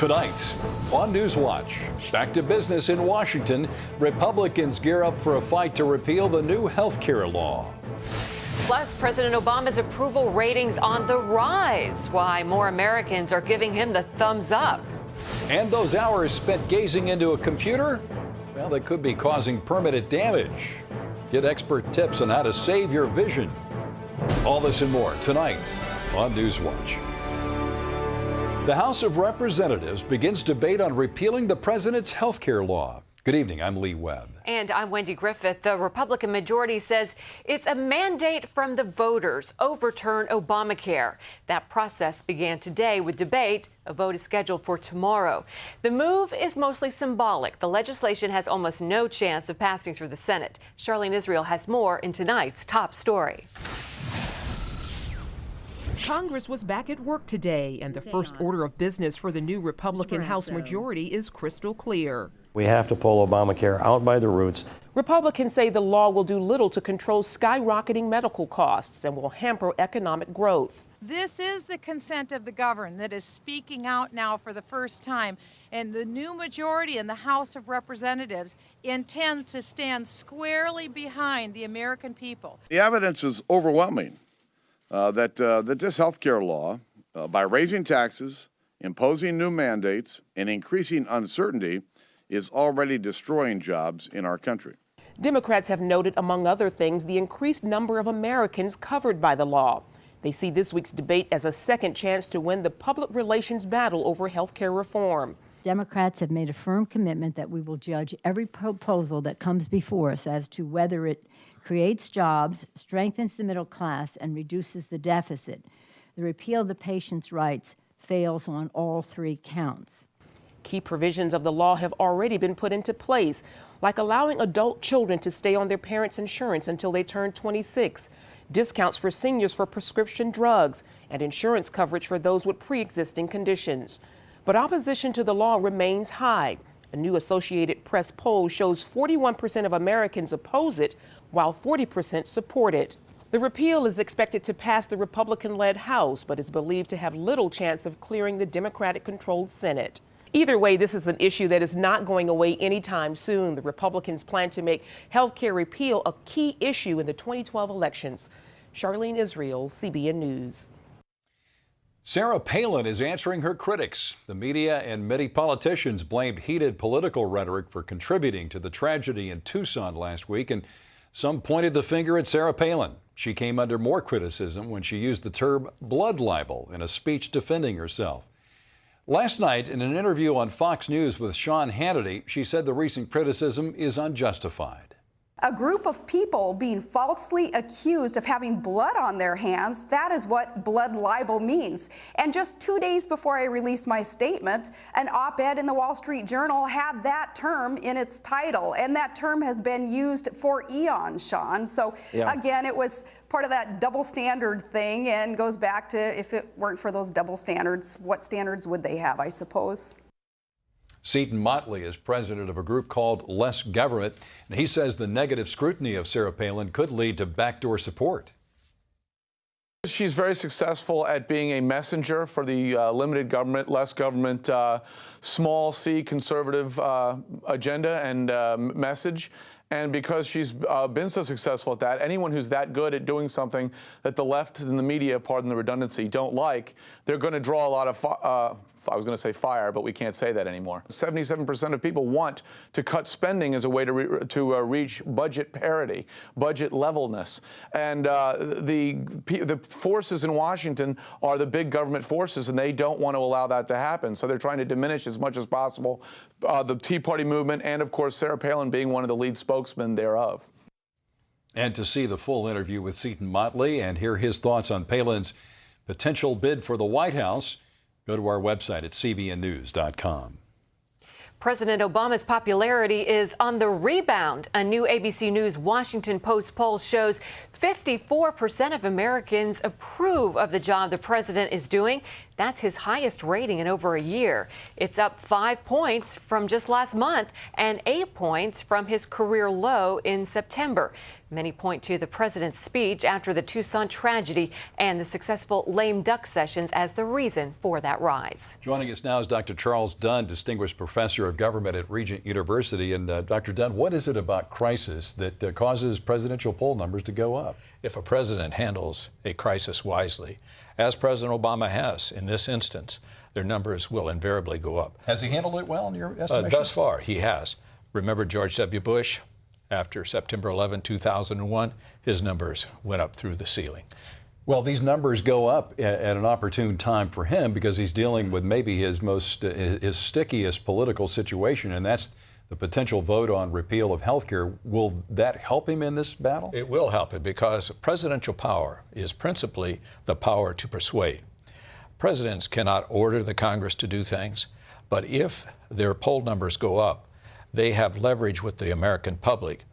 Tonight on NewsWatch, back to business in Washington. Republicans gear up for a fight to repeal the new health care law. Plus, President Obama's approval ratings on the rise. Why more Americans are giving him the thumbs up. And those hours spent gazing into a computer, well, that could be causing permanent damage. Get expert tips on how to save your vision. All this and more tonight on NewsWatch. The House of Representatives begins debate on repealing the president's health care law. Good evening, I'm Lee Webb. And I'm Wendy Griffith. The Republican majority says it's a mandate from the voters. Overturn Obamacare. That process began today with debate. A vote is scheduled for tomorrow. The move is mostly symbolic. The legislation has almost no chance of passing through the Senate. Charlene Israel has more in tonight's top story. Congress was back at work today, and the first order of business for the new Republican House majority is crystal clear. We have to pull Obamacare out by the roots. Republicans say the law will do little to control skyrocketing medical costs and will hamper economic growth. This is the consent of the governed that is speaking out now for the first time, and the new majority in the House of Representatives intends to stand squarely behind the American people. The evidence is overwhelming that this health care law, by raising taxes, imposing new mandates, and increasing uncertainty, is already destroying jobs in our country. Democrats have noted, among other things, the increased number of Americans covered by the law. They see this week's debate as a second chance to win the public relations battle over health care reform. Democrats have made a firm commitment that we will judge every proposal that comes before us as to whether it creates jobs, strengthens the middle class, and reduces the deficit. The repeal of the patient's rights fails on all three counts. Key provisions of the law have already been put into place, like allowing adult children to stay on their parents' insurance until they turn 26, discounts for seniors for prescription drugs, and insurance coverage for those with pre-existing conditions. But opposition to the law remains high. A new Associated Press poll shows 41% of Americans oppose it, while 40% support it. The repeal is expected to pass the Republican-led House, but is believed to have little chance of clearing the Democratic-controlled Senate. Either way, this is an issue that is not going away anytime soon. The Republicans plan to make health care repeal a key issue in the 2012 elections. Charlene Israel, CBN News. Sarah Palin is answering her critics. The media and many politicians blamed heated political rhetoric for contributing to the tragedy in Tucson last week, and some pointed the finger at Sarah Palin. She came under more criticism when she used the term blood libel in a speech defending herself. Last night, in an interview on Fox News with Sean Hannity, she said the recent criticism is unjustified. A group of people being falsely accused of having blood on their hands, that is what blood libel means. And just 2 days before I released my statement, an op-ed in the Wall Street Journal had that term in its title, and that term has been used for eons, Sean. So again, it was part of that double standard thing, and goes back to, if it weren't for those double standards, what standards would they have, I suppose? Seton Motley is president of a group called Less Government, and he says the negative scrutiny of Sarah Palin could lead to backdoor support. She's very successful at being a messenger for the limited government, less government, small c conservative agenda and message. And because she's been so successful at that, anyone who's that good at doing something that the left and the media, pardon the redundancy, don't like, they're going to draw a lot of, I was going to say fire, but we can't say that anymore. 77% of people want to cut spending as a way to reach budget parity, budget levelness. And the forces in Washington are the big government forces, and they don't want to allow that to happen. So they're trying to diminish as much as possible the Tea Party movement, and of course Sarah Palin being one of the lead spokesmen thereof. And to see the full interview with Seton Motley and hear his thoughts on Palin's potential bid for the White House, go to our website at cbnnews.com. President Obama's popularity is on the rebound. A new ABC News Washington Post poll shows 54% of Americans approve of the job the president is doing. That's his highest rating in over a year. It's up 5 points from just last month and 8 points from his career low in September. Many point to the president's speech after the Tucson tragedy and the successful lame duck sessions as the reason for that rise. Joining us now is Dr. Charles Dunn, Distinguished Professor of Government at Regent University. And Dr. Dunn, what is it about crisis that causes presidential poll numbers to go up? If a president handles a crisis wisely, as President Obama has in this instance, their numbers will invariably go up. Has he handled it well in your estimation? Thus far, he has. Remember George W. Bush? After September 11, 2001, his numbers went up through the ceiling. Well, these numbers go up at an opportune time for him because he's dealing with maybe his stickiest political situation, and that's the potential vote on repeal of health care. Will that help him in this battle? It will help him because presidential power is principally the power to persuade. Presidents cannot order the Congress to do things, but if their poll numbers go up, they have leverage with the American public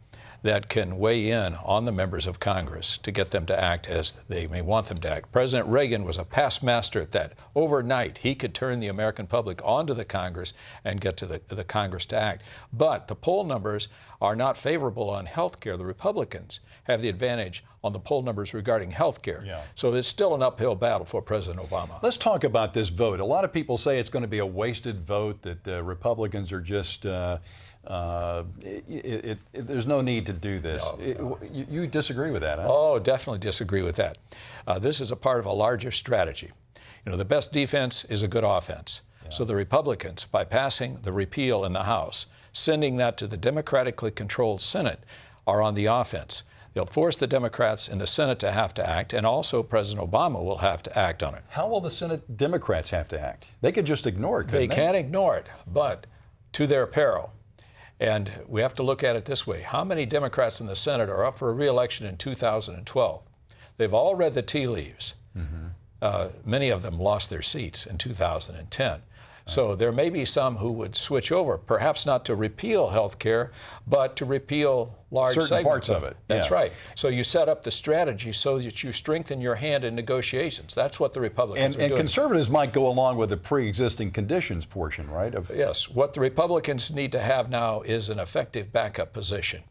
that can weigh in on the members of Congress to get them to act as they may want them to act. President Reagan was a past master at that. Overnight, he could turn the American public onto the Congress and get to the Congress to act. But the poll numbers are not favorable on health care. The Republicans have the advantage on the poll numbers regarding health care. Yeah. So it's still an uphill battle for President Obama. Let's talk about this vote. A lot of people say it's going to be a wasted vote, that the Republicans are just, there's no need to do this. No. You disagree with that, huh? Oh, definitely disagree with that. This is a part of a larger strategy. You know, the best defense is a good offense. Yeah. So the Republicans, by passing the repeal in the House, sending that to the democratically controlled Senate, are on the offense. They'll force the Democrats in the Senate to have to act, and also President Obama will have to act on it. How will the Senate Democrats have to act? They could just ignore it, couldn't they? They can't ignore it, but to their peril. And we have to look at it this way. How many Democrats in the Senate are up for a re-election in 2012? They've all read the tea leaves. Mm-hmm. Many of them lost their seats in 2010. So there may be some who would switch over, perhaps not to repeal health care, but to repeal large certain segments parts of it. That's Yeah. right. So you set up the strategy so that you strengthen your hand in negotiations. That's what the Republicans are doing. And conservatives might go along with the pre-existing conditions portion, right? Yes. What the Republicans need to have now is an effective backup position.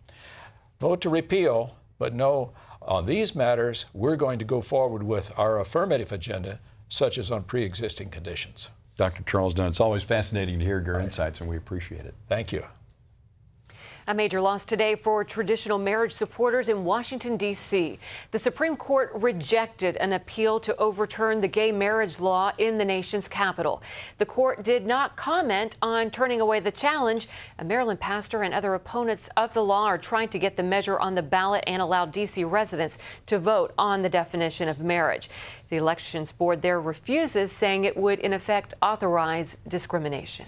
Vote to repeal, but no, on these matters, we're going to go forward with our affirmative agenda, such as on pre-existing conditions. Dr. Charles Dunn, it's always fascinating to hear your insights, and we appreciate it. Thank you. A major loss today for traditional marriage supporters in Washington, D.C. The Supreme Court rejected an appeal to overturn the gay marriage law in the nation's capital. The court did not comment on turning away the challenge. A Maryland pastor and other opponents of the law are trying to get the measure on the ballot and allow D.C. residents to vote on the definition of marriage. The Elections Board there refuses, saying it would, in effect, authorize discrimination.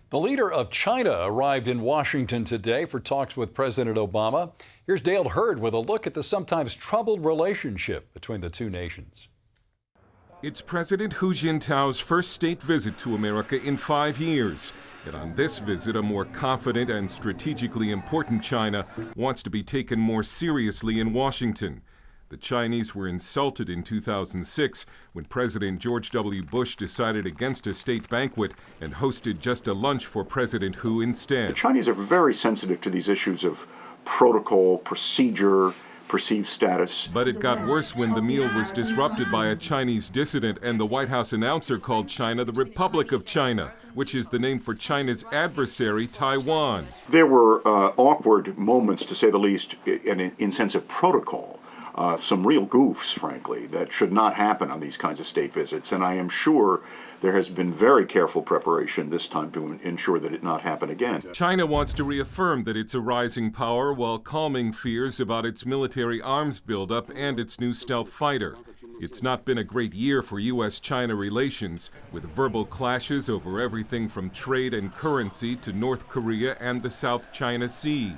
The leader of China arrived in Washington today for talks with President Obama. Here's Dale Hurd with a look at the sometimes troubled relationship between the two nations. It's President Hu Jintao's first state visit to America in 5 years. And on this visit, a more confident and strategically important China wants to be taken more seriously in Washington. The Chinese were insulted in 2006 when President George W. Bush decided against a state banquet and hosted just a lunch for President Hu instead. The Chinese are very sensitive to these issues of protocol, procedure, perceived status. But it got worse when the meal was disrupted by a Chinese dissident and the White House announcer called China the Republic of China, which is the name for China's adversary, Taiwan. There were awkward moments, to say the least, in sense of protocol. Some real goofs, frankly, that should not happen on these kinds of state visits. And I am sure there has been very careful preparation this time to ensure that it not happen again. China wants to reaffirm that it's a rising power while calming fears about its military arms buildup and its new stealth fighter. It's not been a great year for U.S.-China relations, with verbal clashes over everything from trade and currency to North Korea and the South China Sea.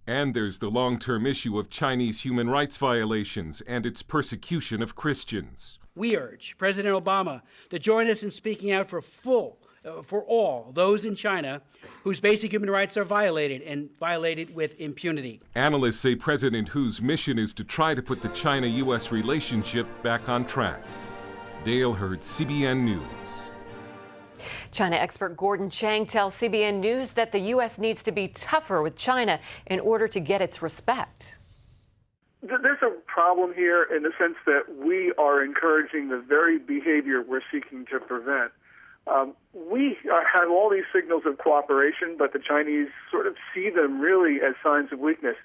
And there's the long-term issue of Chinese human rights violations and its persecution of Christians. We urge President Obama to join us in speaking out for all those in China whose basic human rights are violated, and violated with impunity. Analysts say President Hu's mission is to try to put the China-U.S. relationship back on track. Dale Hurd, CBN News. China expert Gordon Chang tells CBN News that the U.S. needs to be tougher with China in order to get its respect. There's a problem here in the sense that we are encouraging the very behavior we're seeking to prevent. We have all these signals of cooperation, but the Chinese sort of see them really as signs of weakness.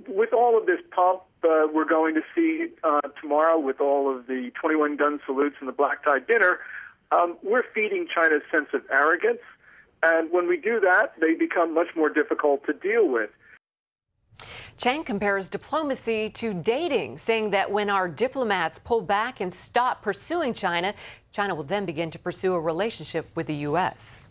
With all of this pomp we're going to see tomorrow with all of the 21-gun salutes and the black-tie dinner, we're feeding China's sense of arrogance. And when we do that, they become much more difficult to deal with. Chang compares diplomacy to dating, saying that when our diplomats pull back and stop pursuing China, China will then begin to pursue a relationship with the U.S.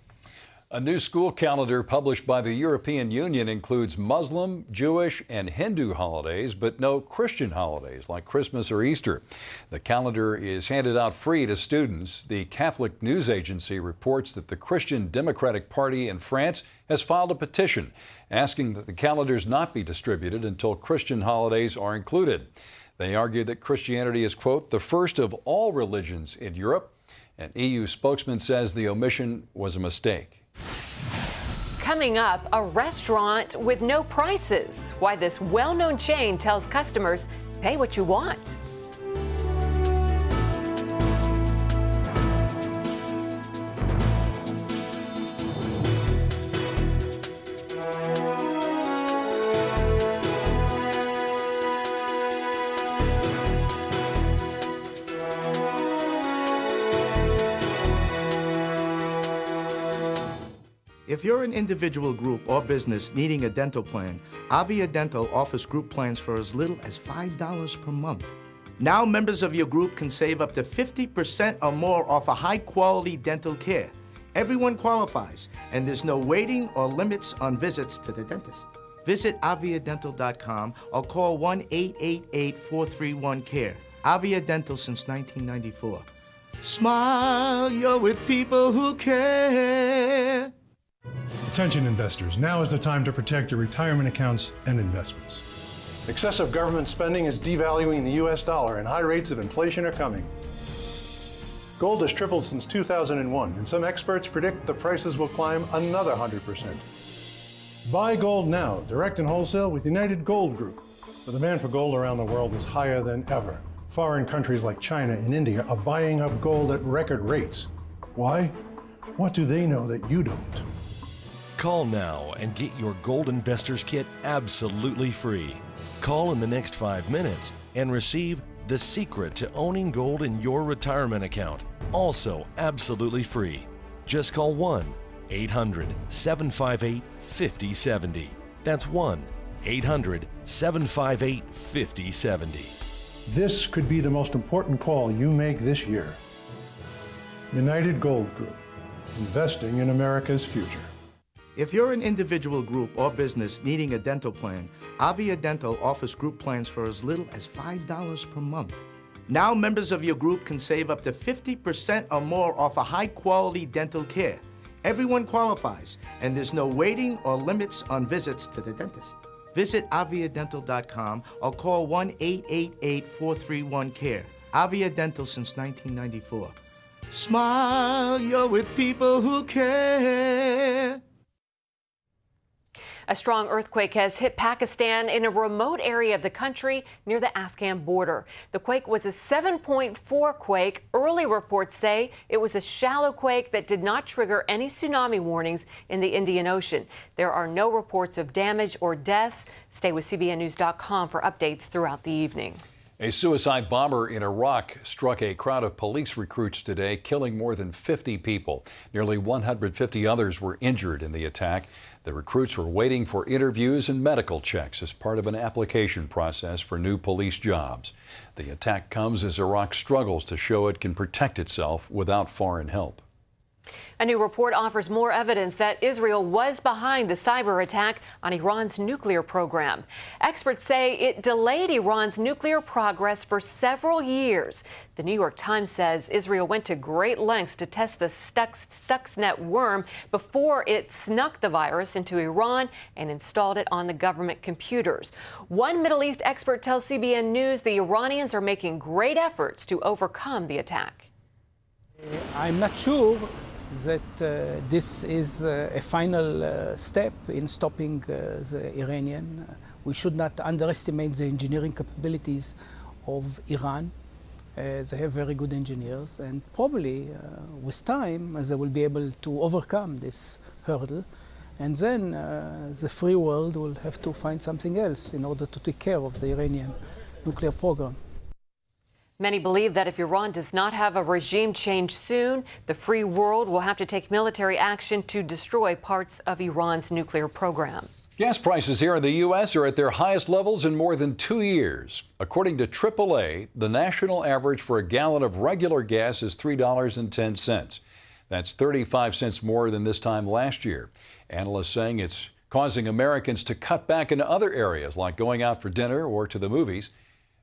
A new school calendar published by the European Union includes Muslim, Jewish, and Hindu holidays, but no Christian holidays like Christmas or Easter. The calendar is handed out free to students. The Catholic news agency reports that the Christian Democratic Party in France has filed a petition asking that the calendars not be distributed until Christian holidays are included. They argue that Christianity is, quote, the first of all religions in Europe. An EU spokesman says the omission was a mistake. Coming up, a restaurant with no prices. Why this well-known chain tells customers, pay what you want. If you're an individual group or business needing a dental plan, Avia Dental offers group plans for as little as $5 per month. Now members of your group can save up to 50% or more off a high-quality dental care. Everyone qualifies, and there's no waiting or limits on visits to the dentist. Visit aviadental.com or call 1-888-431-CARE. Avia Dental since 1994. Smile, you're with people who care. Attention investors, now is the time to protect your retirement accounts and investments. Excessive government spending is devaluing the U.S. dollar and high rates of inflation are coming. Gold has tripled since 2001, and some experts predict the prices will climb another 100%. Buy gold now, direct and wholesale with United Gold Group. The demand for gold around the world is higher than ever. Foreign countries like China and India are buying up gold at record rates. Why? What do they know that you don't? Call now and get your Gold Investors Kit absolutely free. Call in the next 5 minutes and receive The Secret to Owning Gold in Your Retirement Account, also absolutely free. Just call 1-800-758-5070. That's 1-800-758-5070. This could be the most important call you make this year. United Gold Group, investing in America's future. If you're an individual group or business needing a dental plan, Avia Dental offers group plans for as little as $5 per month. Now members of your group can save up to 50% or more off a high-quality dental care. Everyone qualifies, and there's no waiting or limits on visits to the dentist. Visit aviadental.com or call 1-888-431-CARE. Avia Dental since 1994. Smile, you're with people who care. A strong earthquake has hit Pakistan in a remote area of the country near the Afghan border. The quake was a 7.4 quake. Early reports say it was a shallow quake that did not trigger any tsunami warnings in the Indian Ocean. There are no reports of damage or deaths. Stay with CBNNews.com for updates throughout the evening. A suicide bomber in Iraq struck a crowd of police recruits today, killing more than 50 people. Nearly 150 others were injured in the attack. The recruits were waiting for interviews and medical checks as part of an application process for new police jobs. The attack comes as Iraq struggles to show it can protect itself without foreign help. A new report offers more evidence that Israel was behind the cyber attack on Iran's nuclear program. Experts say it delayed Iran's nuclear progress for several years. The New York Times says Israel went to great lengths to test the Stuxnet worm before it snuck the virus into Iran and installed it on the government computers. One Middle East expert tells CBN News the Iranians are making great efforts to overcome the attack. I'm not sure that this is a final step in stopping the Iranian. We should not underestimate the engineering capabilities of Iran. They have very good engineers, and probably with time they will be able to overcome this hurdle, and then the free world will have to find something else in order to take care of the Iranian nuclear program. Many believe that if Iran does not have a regime change soon, the free world will have to take military action to destroy parts of Iran's nuclear program. Gas prices here in the U.S. are at their highest levels in more than 2 years. According to AAA, the national average for a gallon of regular gas is $3.10. That's 35 cents more than this time last year. Analysts saying it's causing Americans to cut back in other areas like going out for dinner or to the movies.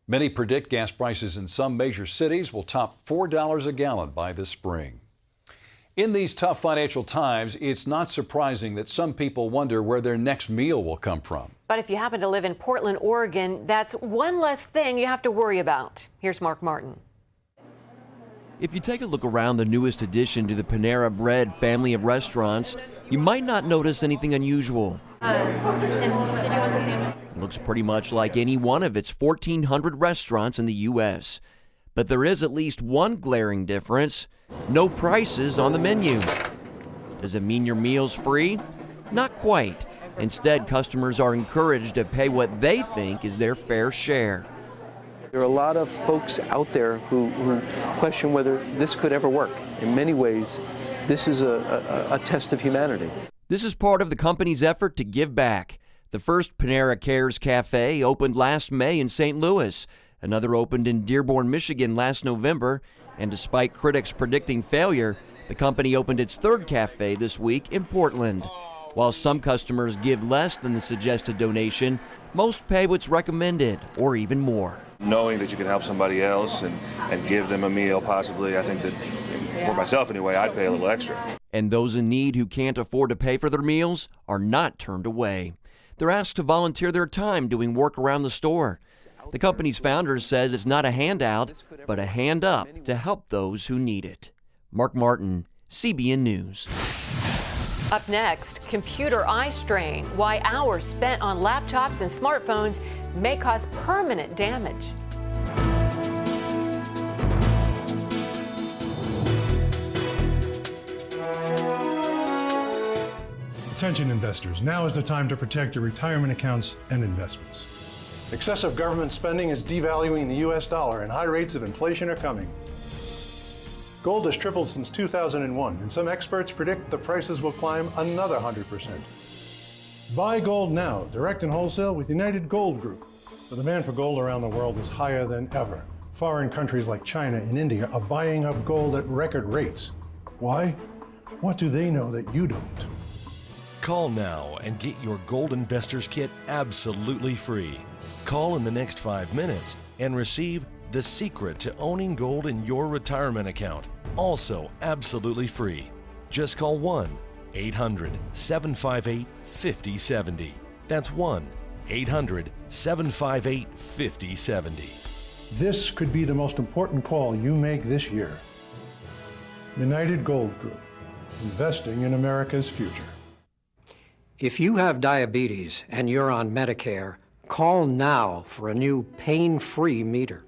Many predict gas prices in some major cities will top $4 a gallon by this spring. In these tough financial times, it's not surprising that some people wonder where their next meal will come from. But if you happen to live in Portland, Oregon, that's one less thing you have to worry about. Here's Mark Martin. If you take a look around the newest addition to the Panera Bread family of restaurants, you might not notice anything unusual. And did you want the sandwich? It looks pretty much like any one of its 1,400 restaurants in the U.S. But there is at least one glaring difference: no prices on the menu. Does it mean your meal's free? Not quite. Instead, customers are encouraged to pay what they think is their fair share. There are a lot of folks out there who question whether this could ever work. In many ways, this is a test of humanity. This is part of the company's effort to give back. The first Panera Cares cafe opened last May in St. Louis. Another opened in Dearborn, Michigan last November. And despite critics predicting failure, the company opened its third cafe this week in Portland. While some customers give less than the suggested donation, most pay what's recommended, or even more. Knowing that you can help somebody else and give them a meal, possibly, I think that, for myself anyway, I'd pay a little extra. And those in need who can't afford to pay for their meals are not turned away. They're asked to volunteer their time doing work around the store. The company's founder says it's not a handout, but a hand up to help those who need it. Mark Martin, CBN News. Up next, computer eye strain, why hours spent on laptops and smartphones may cause permanent damage. Attention investors, now is the time to protect your retirement accounts and investments. Excessive government spending is devaluing the U.S. dollar and high rates of inflation are coming. Gold has tripled since 2001, and some experts predict the prices will climb another 100%. Buy gold now, direct and wholesale with United Gold Group. The demand for gold around the world is higher than ever. Foreign countries like China and India are buying up gold at record rates. Why? What do they know that you don't? Call now and get your Gold Investors Kit absolutely free. Call in the next 5 minutes and receive The Secret to Owning Gold in Your Retirement Account, also absolutely free. Just call 1-800-758-5070. That's 1-800-758-5070. This could be the most important call you make this year. United Gold Group, investing in America's future. If you have diabetes and you're on Medicare, call now for a new pain-free meter.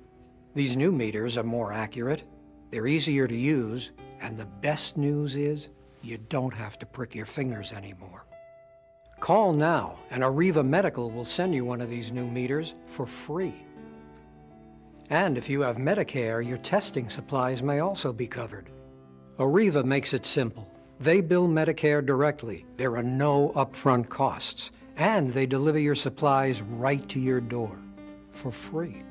These new meters are more accurate, they're easier to use, and the best news is you don't have to prick your fingers anymore. Call now and Arriva Medical will send you one of these new meters for free. And if you have Medicare, your testing supplies may also be covered. Arriva makes it simple. They bill Medicare directly. There are no upfront costs. And they deliver your supplies right to your door for free.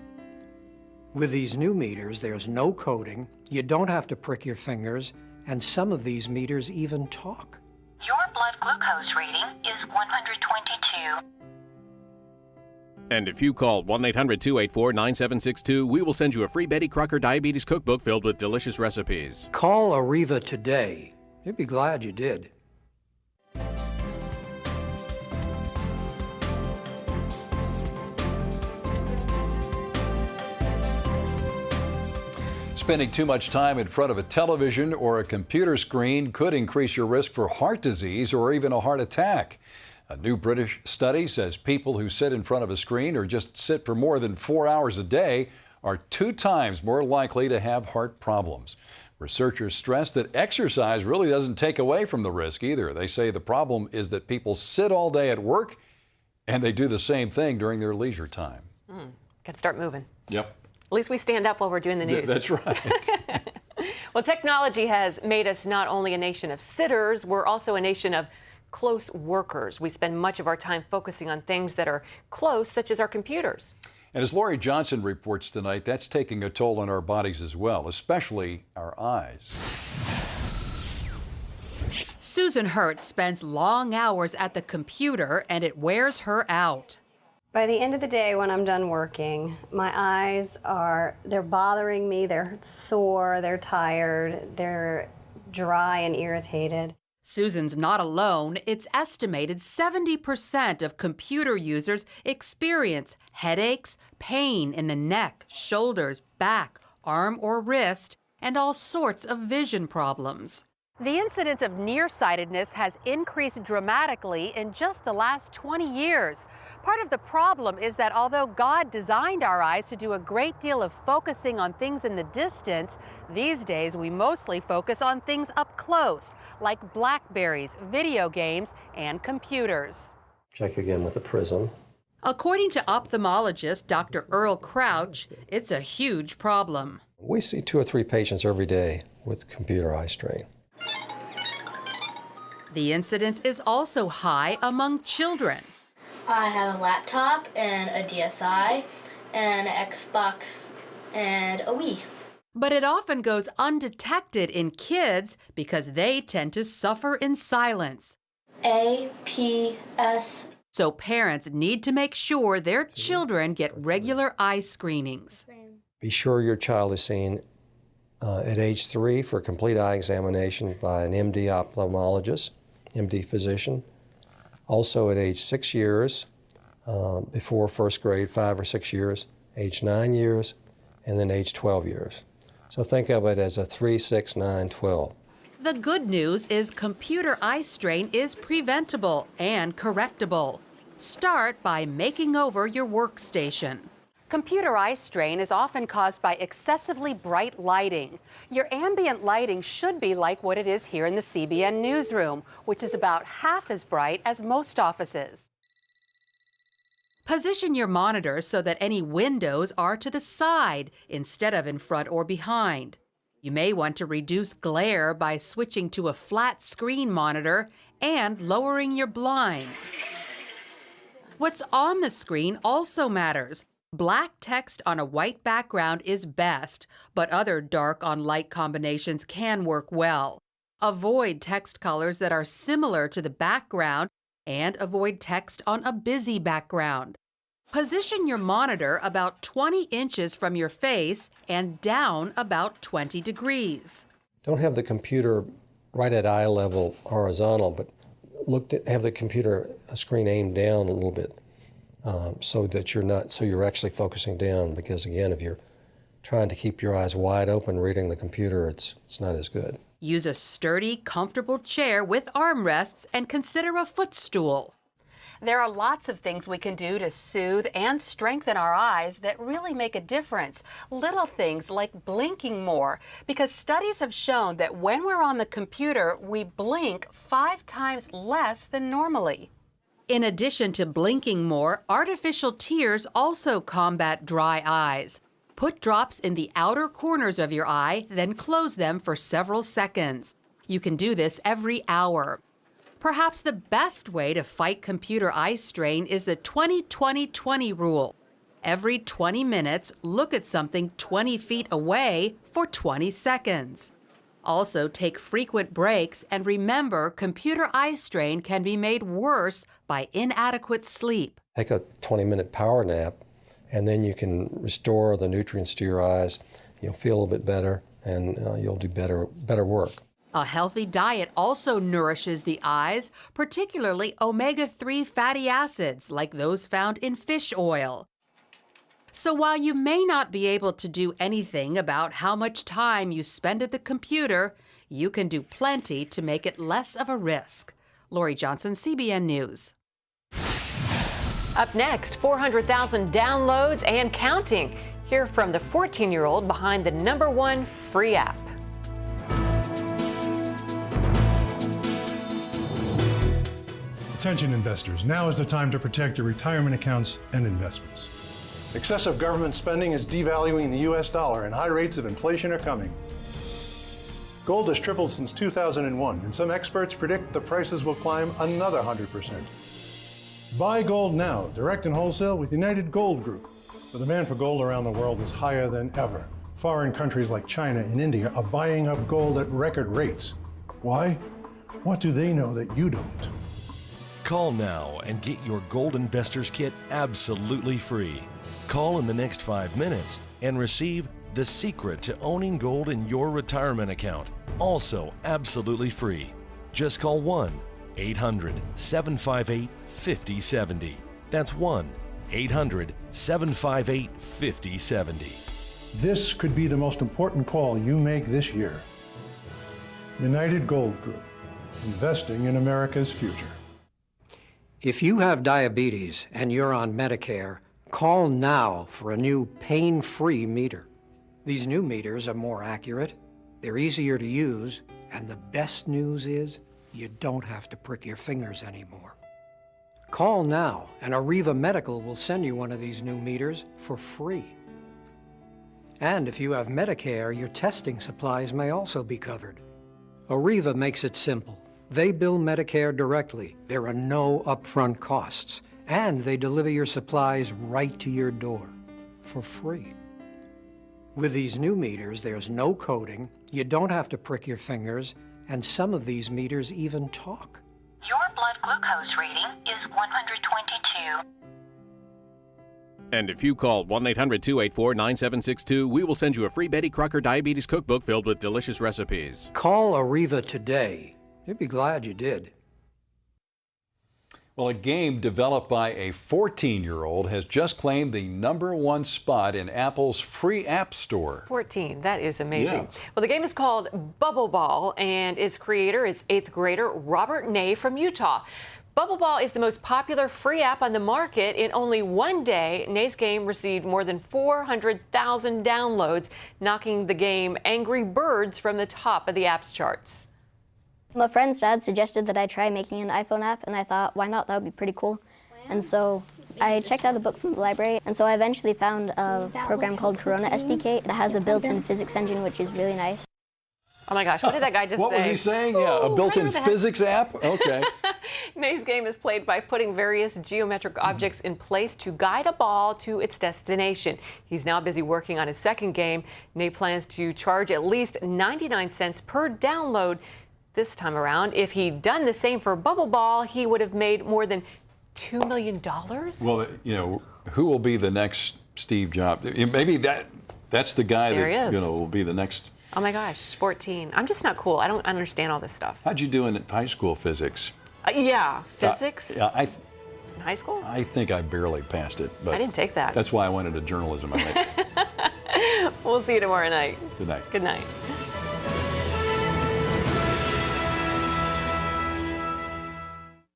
With these new meters, there's no coding, you don't have to prick your fingers, and some of these meters even talk. Your blood glucose reading is 122. And if you call 1-800-284-9762, we will send you a free Betty Crocker Diabetes Cookbook filled with delicious recipes. Call Arriva today. You'd be glad you did. Spending too much time in front of a television or a computer screen could increase your risk for heart disease or even a heart attack. A new British study says people who sit in front of a screen or just sit for more than 4 hours a day are 2 times more likely to have heart problems. Researchers stress that exercise really doesn't take away from the risk either. They say the problem is that people sit all day at work and they do the same thing during their leisure time. Got to start moving. Yep. At least we stand up while we're doing the news. That's right. Well, technology has made us not only a nation of sitters, we're also a nation of close workers. We spend much of our time focusing on things that are close, such as our computers. And as Lori Johnson reports tonight, that's taking a toll on our bodies as well, especially our eyes. Susan Hertz spends long hours at the computer and it wears her out. By the end of the day, when I'm done working, my eyes they're bothering me, they're sore, they're tired, they're dry and irritated. Susan's not alone. It's estimated 70% of computer users experience headaches, pain in the neck, shoulders, back, arm or wrist, and all sorts of vision problems. The incidence of nearsightedness has increased dramatically in just the last 20 years. Part of the problem is that although God designed our eyes to do a great deal of focusing on things in the distance, these days we mostly focus on things up close, like Blackberries, video games, and computers. Check again with the prism. According to ophthalmologist Dr. Earl Crouch, it's a huge problem. We see 2 or 3 patients every day with computer eye strain. The incidence is also high among children. I have a laptop and a DSi and an Xbox and a Wii. But it often goes undetected in kids because they tend to suffer in silence. APS. So parents need to make sure their children get regular eye screenings. Be sure your child is seen at age 3 for a complete eye examination by an MD ophthalmologist, MD physician. Also at age 6 years, before first grade, 5 or 6 years, age 9 years, and then age 12 years. So think of it as a 3, 6, 9, 12. The good news is computer eye strain is preventable and correctable. Start by making over your workstation. Computer eye strain is often caused by excessively bright lighting. Your ambient lighting should be like what it is here in the CBN newsroom, which is about half as bright as most offices. Position your monitor so that any windows are to the side instead of in front or behind. You may want to reduce glare by switching to a flat screen monitor and lowering your blinds. What's on the screen also matters. Black text on a white background is best, but other dark on light combinations can work well. Avoid text colors that are similar to the background and avoid text on a busy background. Position your monitor about 20 inches from your face and down about 20 degrees. Don't have the computer right at eye level horizontal, but have the computer screen aimed down a little bit. So that you're actually focusing down, because again, if you're trying to keep your eyes wide open reading the computer, it's not as good. Use a sturdy, comfortable chair with armrests and consider a footstool. There are lots of things we can do to soothe and strengthen our eyes that really make a difference. Little things like blinking more, because studies have shown that when we're on the computer, we blink 5 times less than normally. In addition to blinking more, artificial tears also combat dry eyes. Put drops in the outer corners of your eye, then close them for several seconds. You can do this every hour. Perhaps the best way to fight computer eye strain is the 20-20-20 rule. Every 20 minutes, look at something 20 feet away for 20 seconds. Also, take frequent breaks and remember computer eye strain can be made worse by inadequate sleep. Take a 20-minute power nap, and then you can restore the nutrients to your eyes. You'll feel a little bit better, and you'll do better work. A healthy diet also nourishes the eyes, particularly omega-3 fatty acids like those found in fish oil. So while you may not be able to do anything about how much time you spend at the computer, you can do plenty to make it less of a risk. Lori Johnson, CBN News. Up next, 400,000 downloads and counting. Hear from the 14-year-old behind the #1 free app. Attention investors, now is the time to protect your retirement accounts and investments. Excessive government spending is devaluing the U.S. dollar and high rates of inflation are coming. Gold has tripled since 2001, and some experts predict the prices will climb another 100%. Buy gold now, direct and wholesale with United Gold Group. The demand for gold around the world is higher than ever. Foreign countries like China and India are buying up gold at record rates. Why? What do they know that you don't? Call now and get your Gold Investors Kit absolutely free. Call in the next 5 minutes and receive The Secret to Owning Gold in Your Retirement Account, also absolutely free. Just call 1-800-758-5070. That's 1-800-758-5070. This could be the most important call you make this year. United Gold Group, investing in America's future. If you have diabetes and you're on Medicare, call now for a new pain-free meter. These new meters are more accurate, they're easier to use, and the best news is you don't have to prick your fingers anymore. Call now and Arriva Medical will send you one of these new meters for free. And if you have Medicare, your testing supplies may also be covered. Arriva makes it simple. They bill Medicare directly. There are no upfront costs. And they deliver your supplies right to your door for free. With these new meters, there's no coding, you don't have to prick your fingers, and some of these meters even talk. Your blood glucose reading is 122. And if you call 1-800-284-9762, we will send you a free Betty Crocker Diabetes Cookbook filled with delicious recipes. Call Arriva today. You'd be glad you did. Well, a game developed by a 14-year-old has just claimed the #1 spot in Apple's free app store. 14, that is amazing. Yeah. Well, the game is called Bubble Ball, and its creator is 8th grader Robert Ney from Utah. Bubble Ball is the most popular free app on the market. In only one day, Ney's game received more than 400,000 downloads, knocking the game Angry Birds from the top of the apps charts. My friend's dad suggested that I try making an iPhone app, and I thought, why not? That would be pretty cool. And so I checked out a book from the library, and so I eventually found a program called Corona SDK. It has a built-in physics engine, which is really nice. Oh my gosh, what did that guy just say? What was he saying? Yeah, a built-in physics app? Okay. Ney's game is played by putting various geometric objects in place to guide a ball to its destination. He's now busy working on his second game. Ney plans to charge at least 99 cents per download this time around. If he'd done the same for Bubble Ball, he would have made more than $2 million. Well, you know, who will be the next Steve Jobs? Maybe that's the guy that will be the next. Oh my gosh, 14. I'm just not cool. I don't understand all this stuff. How'd you do in high school physics? Yeah, physics. In high school? I think I barely passed it. But I didn't take that. That's why I went into journalism. I think. We'll see you tomorrow night. Good night. Good night.